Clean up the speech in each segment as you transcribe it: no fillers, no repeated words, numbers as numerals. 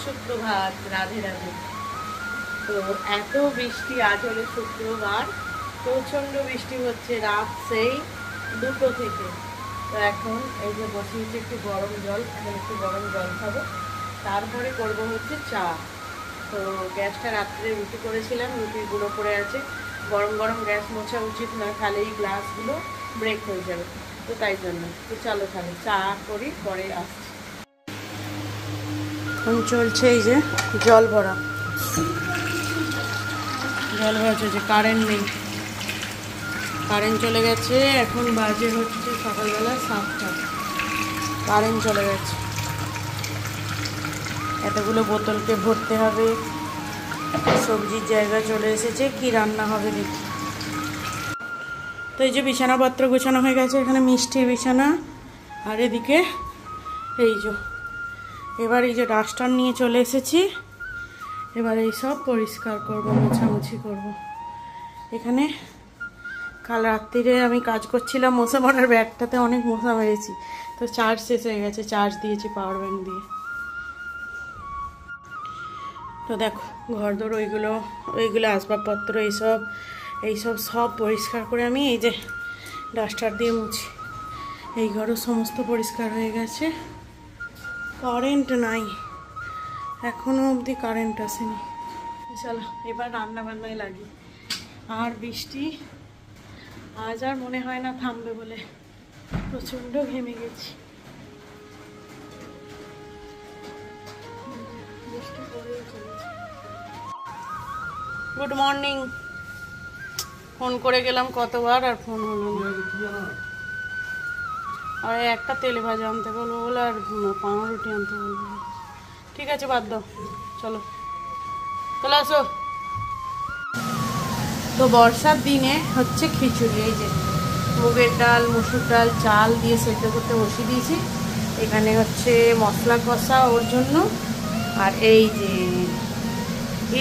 সুপ্রভাত, রাধে রাধে। তো এত বৃষ্টি, আজ হলো শুক্রবার, প্রচন্ড বৃষ্টি হচ্ছে রাত সেই 2টো থেকে। তো এখন এই যে বসিয়েছি একটু গরম জল, এখন একটু গরম জল খাবো, তারপরে করব হচ্ছে চা। তো গ্যাসটা রাত্রে রুটি করেছিলাম, রুটির গুঁড়ো পড়ে আছে, গরম গরম গ্যাস মোছা উচিত নয়, তাহলে এই গ্লাসগুলো ব্রেক হয়ে যাবে। তো তাই জন্য তো চলো তাহলে চা করি, পরে আসছি। এখন চলছে এই যে জল ভরা চলছে, কারেন্ট নেই, কারেন্ট চলে গেছে। এখন বাজে হচ্ছে সকালবেলা 7টা, কারেন্ট চলে গেছে। এতগুলো বোতলকে ভরতে হবে, সবজির জায়গা চলে এসেছে, কি রান্না হবে দেখি। তো এই যে বিছানাপত্র গোছানো হয়ে গেছে, এখানে মিষ্টির বিছানা, আর এদিকে এই যে এবার এই যে ডাস্টার নিয়ে চলে এসেছি, এবার এই সব পরিষ্কার করব, মোছামুছি করব। এখানে কাল রাত্রিরে আমি কাজ করছিলাম, মশা মারার ব্যাগটাতে অনেক মশা মেরেছি, তো চার্জ শেষ হয়ে গেছে, চার্জ দিয়েছি পাওয়ার ব্যাংক দিয়ে। তো দেখো ঘরদোর ওইগুলো আসবাবপত্র এইসব সব পরিষ্কার করে আমি এই যে ডাস্টার দিয়ে মুছি। এই ঘরও সমস্ত পরিষ্কার হয়ে গেছে। কারেন্ট নাই, এখনো অবধি কারেন্ট আসেনি। চলো এবার রান্না বান্নায় লাগি। আর বৃষ্টি আজ আর মনে হয় না থামবে বলে, প্রচণ্ড ঘেমে গেছি। Good morning. ফোন করে গেলাম কতবার, আর ফোন হলো না। আর একটা তেলে ভাজা আনতে বলবো বলে, আর পাউরুটি আনতে বলবো। ঠিক আছে বাদ দাও, চলো চলে আসো। তো বর্ষার দিনে হচ্ছে খিচুড়ি, এই যে মুগের ডাল, মসুর ডাল, চাল দিয়ে সেদ্ধ করতে বসিয়ে দিয়েছি। এখানে হচ্ছে মশলা কষা ওর জন্য, আর এই যে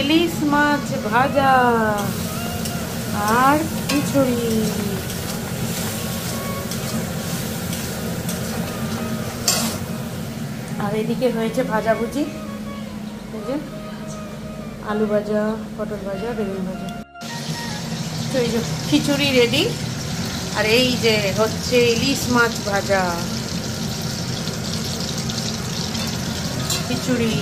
ইলিশ মাছ ভাজা আর খিচুড়ি। আর এদিকে হয়েছে ভাজাভুজি, এই যে আলু ভাজা, পটল ভাজা, বেগুন ভাজা। তো এই যে খিচুড়ি রেডি, আর এই যে হচ্ছে ইলিশ মাছ ভাজা, খিচুড়ি।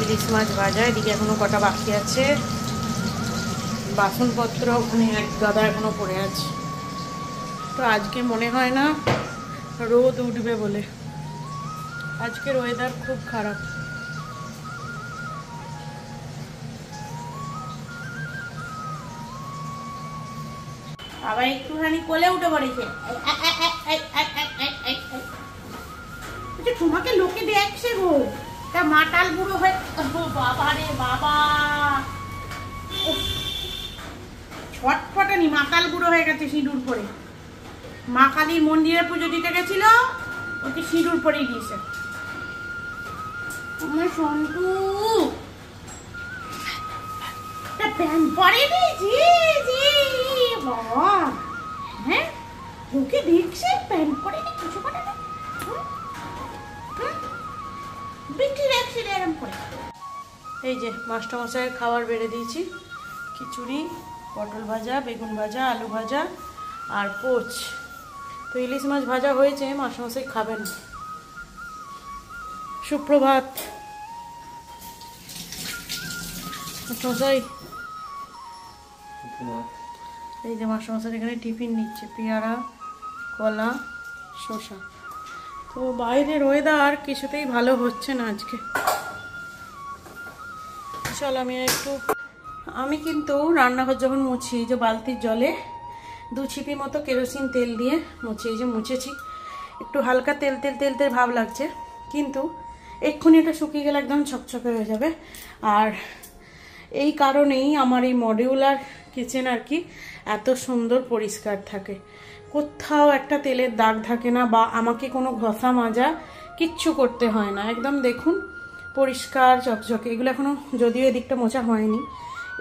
ইলিশ মাছ ভাজা, এদিকে এখনো কটা বাকি আছে, বাসনপত্র ওখানে এক গাদা এখনো পড়ে আছে। তো আজকে মনে হয় না রোদ উঠবে বলে, আজকের ওয়েদার খুব খারাপ। আবার একটুখানি কোলে উঠে পড়েছে, তোমাকে লোকে দেখছে গো, তা মাতাল বুড়ো হয়ে। বাবা রে বাবা, ছটফটানি মাতাল বুড়ো হয়ে গেছে সিঁদুর পরে। মা কালীর মন্দিরে পুজো দিতে গেছিল, ওকে সিঁদুর পরে গিয়েছে। আমার সন্তু প্যান্ট পরেনি, বাবা হ্যাঁ, ওকে দেখছে প্যান্ট পরেনি, কিছু করে না, বিক্রি রাখছি এরম করে। এই যে মাস্টারমশাইয়ের খাবার বেড়ে দিয়েছি, খিচুড়ি, পটল ভাজা, বেগুন ভাজা, আলু ভাজা আর পোচ। তো ইলিশ মাছ ভাজা হয়েছে, মাস্টারমশাই খাবেন। সুপ্রভাত মাস্টারমশাই। এই যে মাস্টারমশাই এখানে টিফিন নিচ্ছে, পেয়ারা, কলা, শসা। তো বাইরের ওয়েদার কিছুতেই ভালো হচ্ছে না আজকে। চল আমি কিন্তু রান্নাঘর যখন মুছি, এই যে বালতির জলে 2 ছিপি মতো কেরোসিন তেল দিয়ে মুছি। এই যে মুছেছি, একটু হালকা তেল তেল ভাব লাগছে। কিন্তু এক্ষুনি এটা শুকিয়ে গেলে একদম ছকছকে হয়ে যাবে। আর এই কারণেই আমার এই মডিউলার কিচেন আর কি এত সুন্দর পরিষ্কার থাকে, কোথাও একটা তেলের দাগ থাকে না, বা আমাকে কোনো ঘষা মাজা কিচ্ছু করতে হয় না। একদম দেখুন পরিষ্কার চকচকে। এগুলো এখনো যদিও এদিকটা মোছা হয়নি,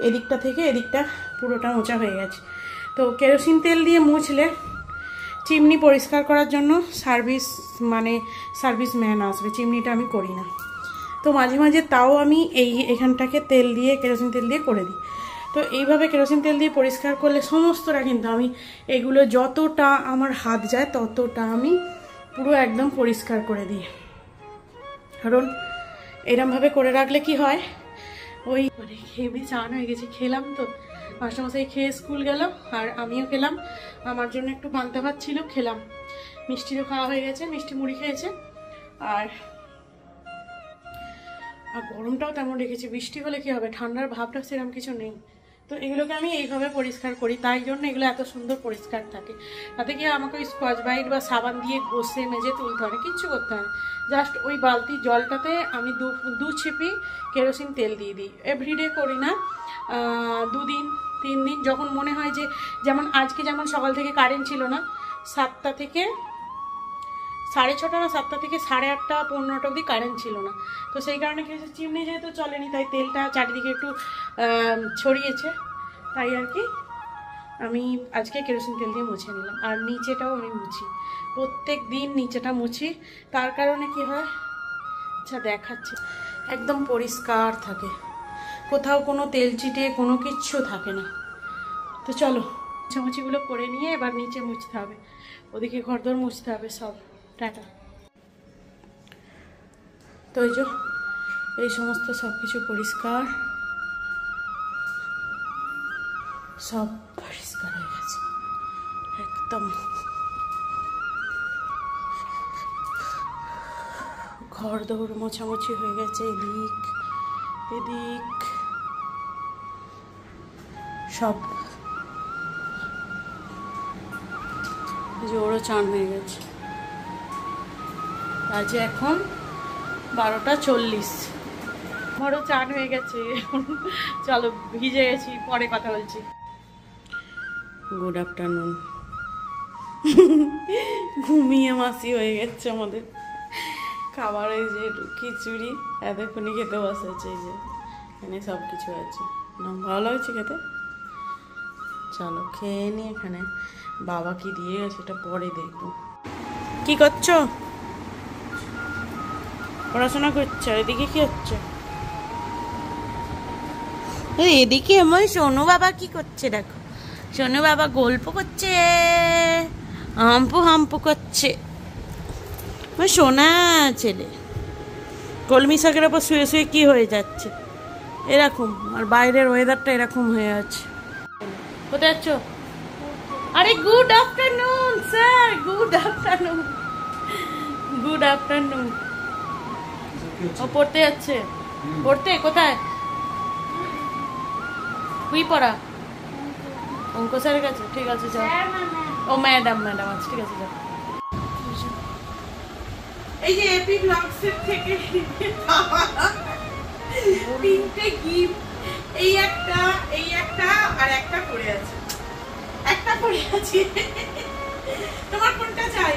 এদিকটা থেকে এদিকটা পুরোটা মোছা হয়ে গেছে। তো কেরোসিন তেল দিয়ে মুছলে চিমনি পরিষ্কার করার জন্য সার্ভিস ম্যান আসবে, চিমনিটা আমি করি না। তো মাঝে মাঝে তাও আমি এখানটাকে তেল দিয়ে কেরোসিন তেল দিয়ে করে দিই। তো এইভাবে কেরোসিন তেল দিয়ে পরিষ্কার করলে সমস্তটা কিন্তু আমি এগুলো যতটা আমার হাত যায় ততটা আমি পুরো একদম পরিষ্কার করে দিই। কারণ এরমভাবে করে রাখলে কি হয়, ওই মানে খেয়ে চান হয়ে গেছে, খেলাম তো মাস্টারমশাই খেয়ে স্কুল গেল আর আমিও খেলাম, আমার জন্য একটু পান্তা ভাত ছিল খেলাম, মিষ্টিরও খাওয়া হয়ে গেছে, মিষ্টি মুড়ি খেয়েছে। আর গরমটাও তেমন রেখেছি, বৃষ্টি হলে কি হবে, ঠান্ডার ভাবটা সেরকম কিছু নেই। তো এগুলোকে আমি এইভাবে পরিষ্কার করি, তাই জন্য এগুলো এত সুন্দর পরিষ্কার থাকে। তাতে কি আমাকে ওই স্কচ ব্রাইট বা সাবান দিয়ে ঘষে মেজে তুলতে হয় না, কিচ্ছু করতে হয় না। জাস্ট ওই বালতির জলটাতে আমি দু ছিপি কেরোসিন তেল দিয়ে দিই। এভরিডে করি না, 2 দিন 3 দিন যখন মনে হয় যে, যেমন আজকে যেমন সকাল থেকে কারেন্ট ছিল না, 7টা থেকে 6:30 না 7টা থেকে 8:30 15টা অবধি কারেন্ট ছিল না। তো সেই কারণে কি হয়েছে, চিমনি যেহেতু চলেনি তাই তেলটা চারিদিকে একটু ছড়িয়েছে, তাই আর কি আমি আজকে কেরোসিন তেল দিয়ে মুছে নিলাম। আর নিচেটাও আমি মুছি, প্রত্যেক দিন নিচেটা মুছি। তার কারণে কি হয়, আচ্ছা দেখাচ্ছি, একদম পরিষ্কার থাকে, কোথাও কোনো তেল চিটে কোনো কিচ্ছু থাকে না। তো চলো মোছামুছিগুলো করে নিয়ে এবার নিচে মুছতে হবে, ওদিকে ঘরদোর মুছতে হবে সব। টাটা। তো এই সমস্ত সব কিছু পরিষ্কার, সব পরিষ্কার হয়ে গেছে একদম। ঘর দৌড় মোছামুছি হয়ে গেছে, এদিক এদিক সব। ওরও চান হয়ে গেছে, আজ এখন 12:40, আমারও চান হয়ে গেছে। চলো ভিজে গেছি, পরে কথা বলছি। Good afternoon. ঘুমিয়ে মাসি হয়ে গেছে আমাদের। খাবার এই যে খিচুড়ি এতক্ষণই খেতে বসেছে, এই যে এখানে সব কিছু আছে, ভালো লাগছে খেতে। চলো খেয়ে নি, এখানে বাবা কি দিয়ে গেছে এটা পরে দেখবো। কি করছো? পড়াশোনা করছো? এদিকে কি হচ্ছে? এদিকে আমার সোনু বাবা কি করছে দেখো, সোনু বাবা গল্প করছে, হাম্পু করছে। সোনা ছেলে কলমি শাকের ওপর শুয়ে শুয়ে কি হয়ে যাচ্ছে এরকম, আর বাইরের ওয়েদারটা এরকম হয়ে আছে। কোথায় যাচ্ছ? আরে good afternoon sir, good afternoon, good afternoon. ও পড়তে যাচ্ছে, পড়তে কোথায়? তুই পড়া অঙ্ক স্যারের কাছে, ঠিক আছে যাও। ও ম্যাডাম আছে, ঠিক আছে যাও। এই যে এপি ব্লগস এর থেকে 3টে গিফট, এই একটা আর একটা পড়ে আছে, তোমার কোনটা চাই?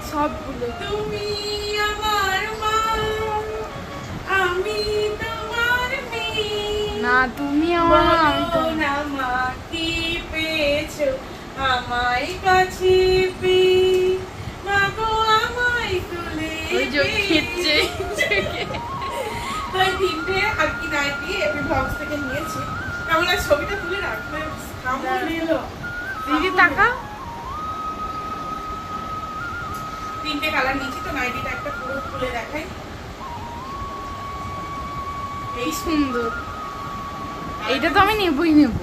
সবগুলো। তুমি আমার মা, আমি তোমার মেয়ে। না তুমি আমার মা, আমি তো না। মা কি পেয়েছো আমায় কাছে পেয়ে, মা গো আমায় তুলে ওই যে খেচ্ছে। তো এই 3টে আর কি নাইটি এপি ব্লগস থেকে নিয়েছি। কেমন আছে ছবিটা তুলে রাখবে, কেমন এলো দিদি টাকা। 3টে কালার নিয়েছি, তো নাইটিটা একটা পুরো খুলে দেখাই। এই সুন্দর, এইটা তো আমি নেবই নেব।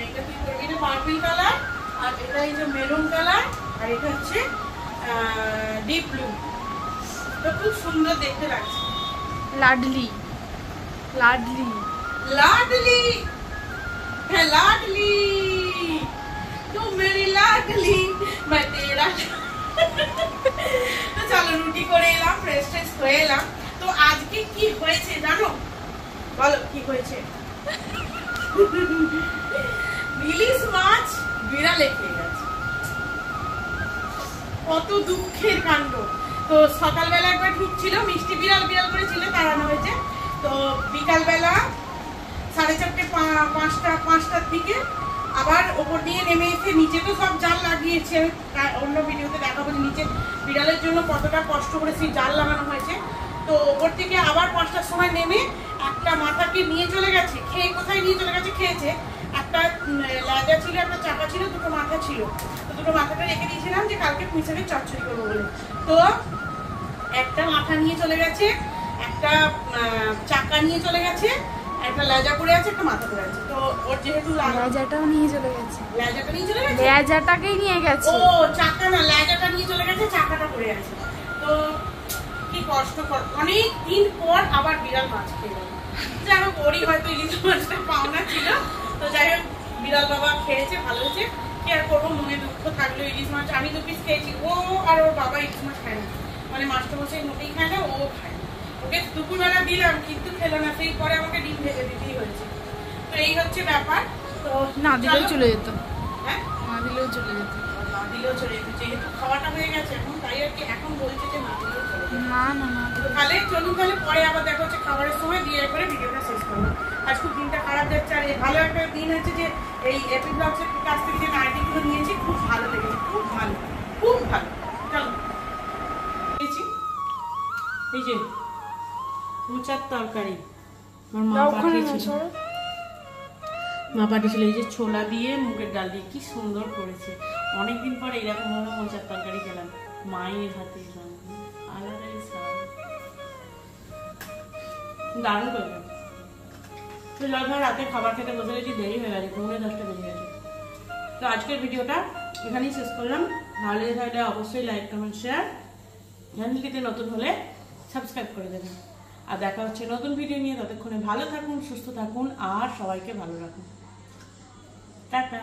এইটা তুই করবি, এটা পার্পল কালার, আর এটা এই যে মেরুন কালার, আর এটা হচ্ছে ডিপ ব্লু। তো খুব সুন্দর দেখতে লাগছে। লাডলি লাডলি লাডলি, হ্যাঁ লাডলি, तू मेरी लाडली मैं तेरा। তো চলো রুটি করে এলাম, ফ্রেশ ট্রেশ হয়ে এলাম। তো আজকে কি হয়েছে জানো? বলো কি হয়েছে? ইলিশ মাছ বিড়ালে খেয়ে গেছে। কত দুঃখের কাণ্ড। তো সকালবেলা একবার ঢুকছিল, মিষ্টি বিড়াল বিড়াল করে ছিল, তাড়ানো হয়েছে। তো বিকালবেলা 4:30 5টার দিকে আবার ওপর দিয়ে নেমে এসে, নিচে তো সব জাল লাগিয়েছে, অন্য ভিডিওতে দেখাবো যে নিচে বিড়ালের জন্য কতটা কষ্ট করে সেই জাল লাগানো হয়েছে। তো ওপর থেকে আবার 5টার সময় নেমে একটা মাথাকে নিয়ে চলে গেছে। খেয়ে কোথায় নিয়ে চলে গেছে? খেয়েছে। একটা লেজা ছিল, একটা চাকা ছিল, দুটো মাথা ছিল। তো দুটো মাথাটা রেখে দিয়েছিলাম যে কালকে পুঁইশাকের চচ্চড়ি করবো বলে। তো একটা মাথা নিয়ে চলে গেছে, একটা চাকা নিয়ে চলে গেছে, একটা লেজা করে আছে, একটা মাথা করে আছে। তো ওর যেহেতু লেজাটাও নিয়ে চলে গেছে, লেজাটা নিয়ে চলে গেছে, লেজাটাকেই নিয়ে গেছে। ও চাকা না, লেজাটা নিয়ে চলে গেছে, চাকাটা পড়ে আছে। তো কি কষ্টকর, অনেক দিন পর আবার বিড়াল মাছ খেয়ে গেল। যাই হোক, ওরই হয়তো ইলিশ মাছটা পাওনা ছিল। তো যাই হোক, বিড়াল বাবা খেয়েছে, ভালো হয়েছে। কি আর করবো, মনে দুঃখ থাকলো। ইলিশ মাছ আমি 2 পিস খেয়েছি, ও আর ওর বাবা ইলিশ মাছ খায় না, মানে মাছটা মশাই মোটেই খায় না, ও খায়। ওকে দুপুরবেলা দিলাম কিন্তু খেলো না, সেই পরে আমাকে ডিম ভেজে দিতেই হয়েছে। তো এই হচ্ছে ব্যাপার। তো না দিলেও চলে যেত, হ্যাঁ না দিলেও চলে যেত, না দিলেও চলে যেত, যেহেতু খাওয়াটা হয়ে গেছে এখন, তাই আর কি এখন বলছে যে না দিলেও চলে যেত। না না না তাহলে চলুন, তাহলে পরে আবার দেখা হচ্ছে খাবারের সময়, দিয়ে একবারে ভিডিওটা শেষ করবো। আজ খুব দিনটা খারাপ যাচ্ছে। আর ভালো একটা দিন হচ্ছে যে এই এপি ব্লগসের কাছ থেকে যে নাইটিগুলো নিয়েছি, খুব ভালো লেগেছে, খুব ভালো, খুব ভালো। চলো এই যে উঁচার তরকারি আমার মা পাঠিয়েছিল, এই যে ছোলা দিয়ে মুগের ডাল দিয়ে কি সুন্দর করেছে। অনেকদিন পরে এরকম ভাবে মোচার তরকারি খেলাম, মায়ের হাতে আলাদাই স্বাদ, দারুণ করবে। তো জল রাতে খাবার খেতে বসে গেছি, দেরি হয়ে গেছে, 10:30 বেজে গেছে। তো আজকের ভিডিওটা এখানেই শেষ করলাম। ভালো থাকলে অবশ্যই লাইক কমেন্ট শেয়ার, চ্যানেলটিতে নতুন হলে সাবস্ক্রাইব করে দেবেন। আর দেখা হচ্ছে নতুন ভিডিও নিয়ে। ততক্ষণে ভালো থাকুন, সুস্থ থাকুন, আর সবাইকে ভালো রাখুন। টাটা।